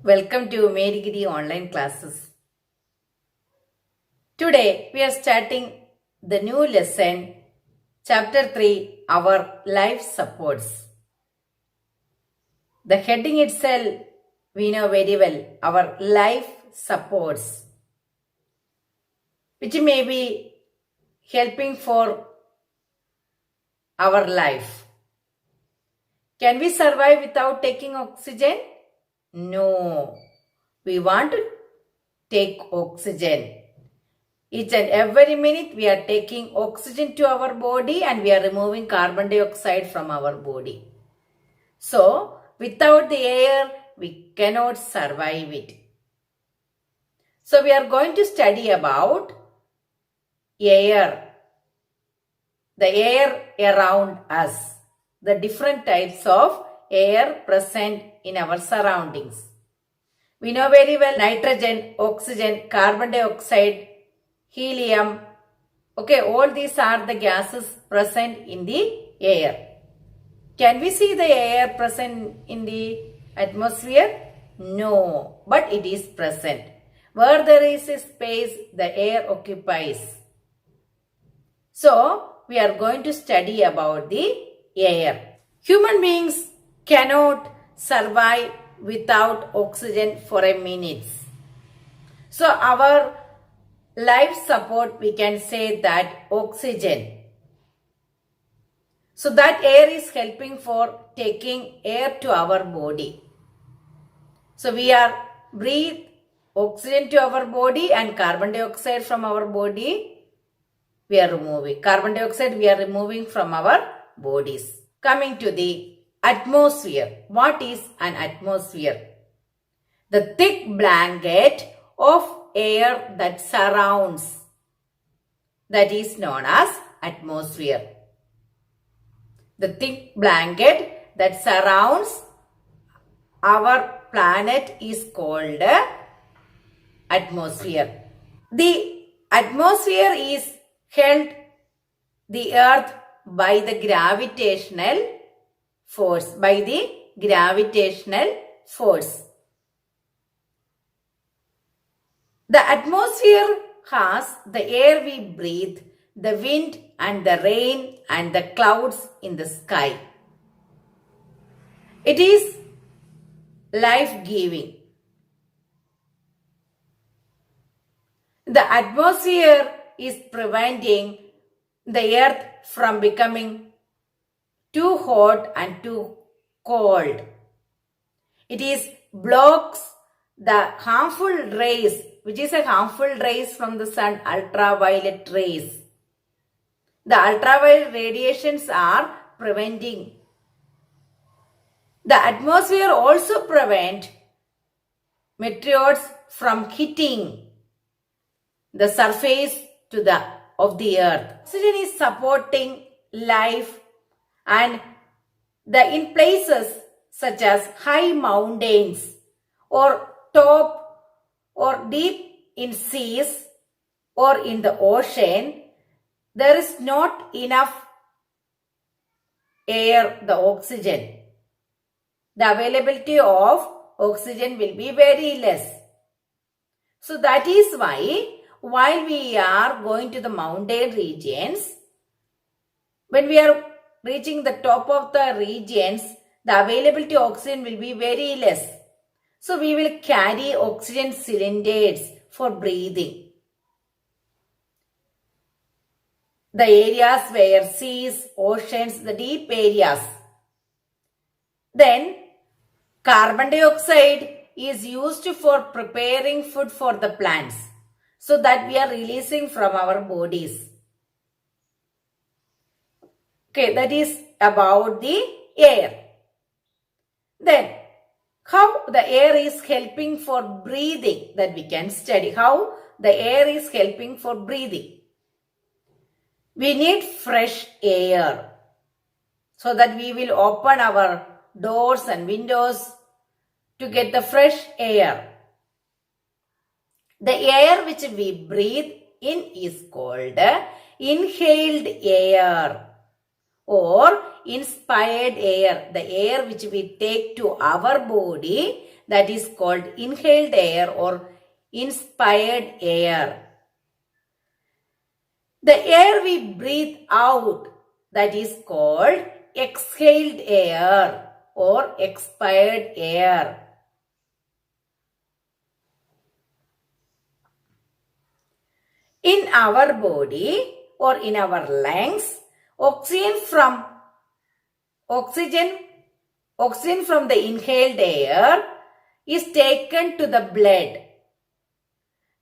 Welcome to Merigiri online classes. Today we are starting the new lesson, chapter 3, our life supports. The heading itself we know very well, our life supports, which may be helping for our life. Can we survive without taking oxygen? No. We want to take oxygen. Each and every minute we are taking oxygen to our body and we are removing carbon dioxide from our body. So, without the air, we cannot survive it. So, we are going to study about air, the air around us, the different types of air present in our surroundings. We know very well nitrogen, oxygen, carbon dioxide, helium. Okay, all these are the gases present in the air. Can we see the air present in the atmosphere? No, but it is present. Where there is a space, the air occupies. So, we are going to study about the air. Human beings cannot survive without oxygen for a minute. So, our life support, we can say that oxygen. So that air is helping for taking air to our body. So we are breathe oxygen to our body and carbon dioxide from our body we are removing. Carbon dioxide we are removing from our bodies. Coming to the atmosphere. What is an atmosphere? The thick blanket of air that surrounds, that is known as atmosphere. The thick blanket that surrounds our planet is called atmosphere. The atmosphere is held the earth by the gravitational force, The atmosphere has the air we breathe, the wind and the rain and the clouds in the sky. It is life-giving. The atmosphere is preventing the earth from becoming too hot and too cold. It is blocks the harmful rays, which is a harmful rays from the sun, ultraviolet rays. The ultraviolet radiations are preventing. The atmosphere also prevent meteors from hitting the surface of the earth. Oxygen is supporting life and in places such as high mountains or top or deep in seas or in the ocean, there is not enough air, the oxygen. The availability of oxygen will be very less. So that is why while we are going to the mountain regions, when we are reaching the top of the regions, the availability of oxygen will be very less. So we will carry oxygen cylinders for breathing. The areas where seas, oceans, the deep areas. Then carbon dioxide is used for preparing food for the plants. So that we are releasing from our bodies. Okay, that is about the air. Then, how the air is helping for breathing, that we can study. How the air is helping for breathing. We need fresh air so that we will open our doors and windows to get the fresh air. The air which we breathe in is called inhaled air. or inspired air, the air which we take to our body, that is called inhaled air or inspired air. The air we breathe out, that is called exhaled air or expired air. In our body or in our lungs, oxygen from the inhaled air is taken to the blood.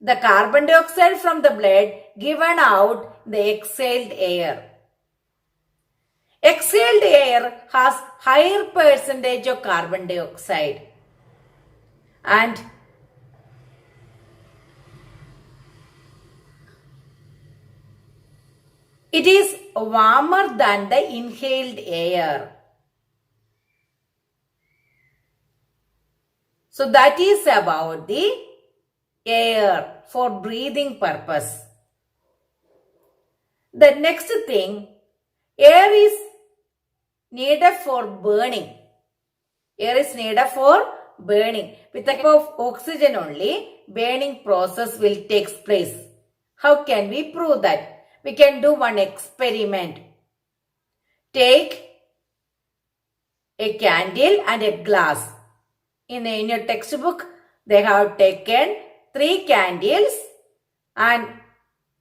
The carbon dioxide from the blood given out the exhaled air. Exhaled air has higher percentage of carbon dioxide and it is warmer than the inhaled air. So that is about the air for breathing purpose. The next thing, air is needed for burning. Air is needed for burning. With the help of oxygen only, burning process will take place. How can we prove that? We can do one experiment. Take a candle and a glass. In your textbook, they have taken 3 candles and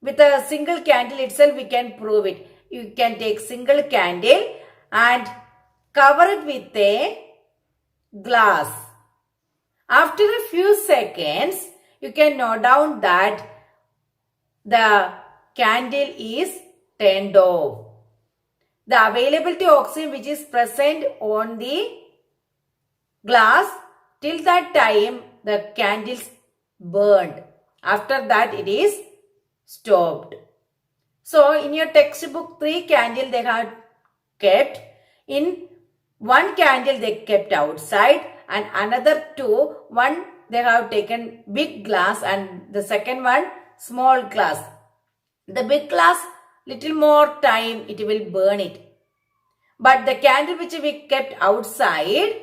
with a single candle itself we can prove it. You can take single candle and cover it with a glass. After a few seconds, you can note down that the candle is turned off. The availability of oxygen which is present on the glass, till that time the candle is burned. After that it is stopped. So in your textbook 3 candles they have kept. In 1 candle they kept outside and another 2, one they have taken big glass and the second one small glass. The big glass, little more time it will burn it. But the candle which we kept outside,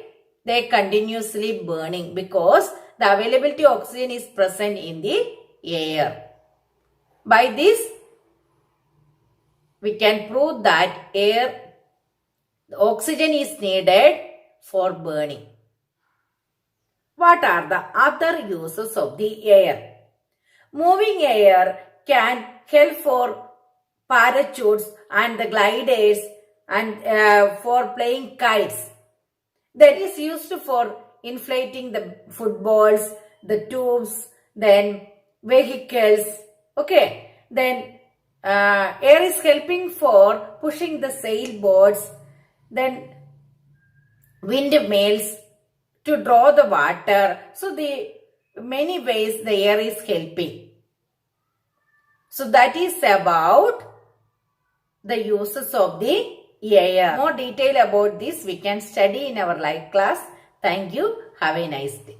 they continuously burning because the availability of oxygen is present in the air. By this, we can prove that the oxygen is needed for burning. What are the other uses of the air? Moving air can help for parachutes and the gliders and for playing kites. That is used for inflating the footballs, the tubes, then vehicles. Okay. Then air is helping for pushing the sailboats, then windmills to draw the water. So the many ways the air is helping. So that is about the uses of the air. More detail about this we can study in our live class. Thank you. Have a nice day.